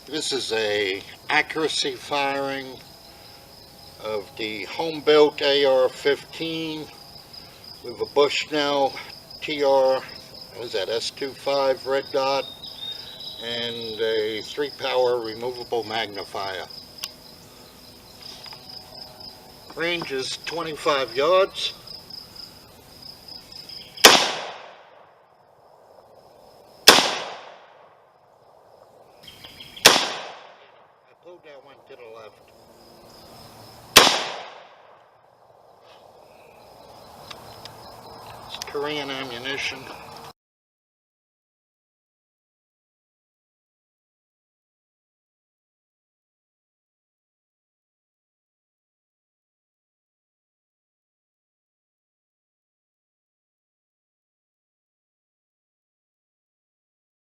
This is a accuracy firing of the homebuilt AR15 with a Bushnell TRS25 red dot and a 3-power removable magnifier. Range is 25 yards. I pulled that one to the left. It's Korean ammunition.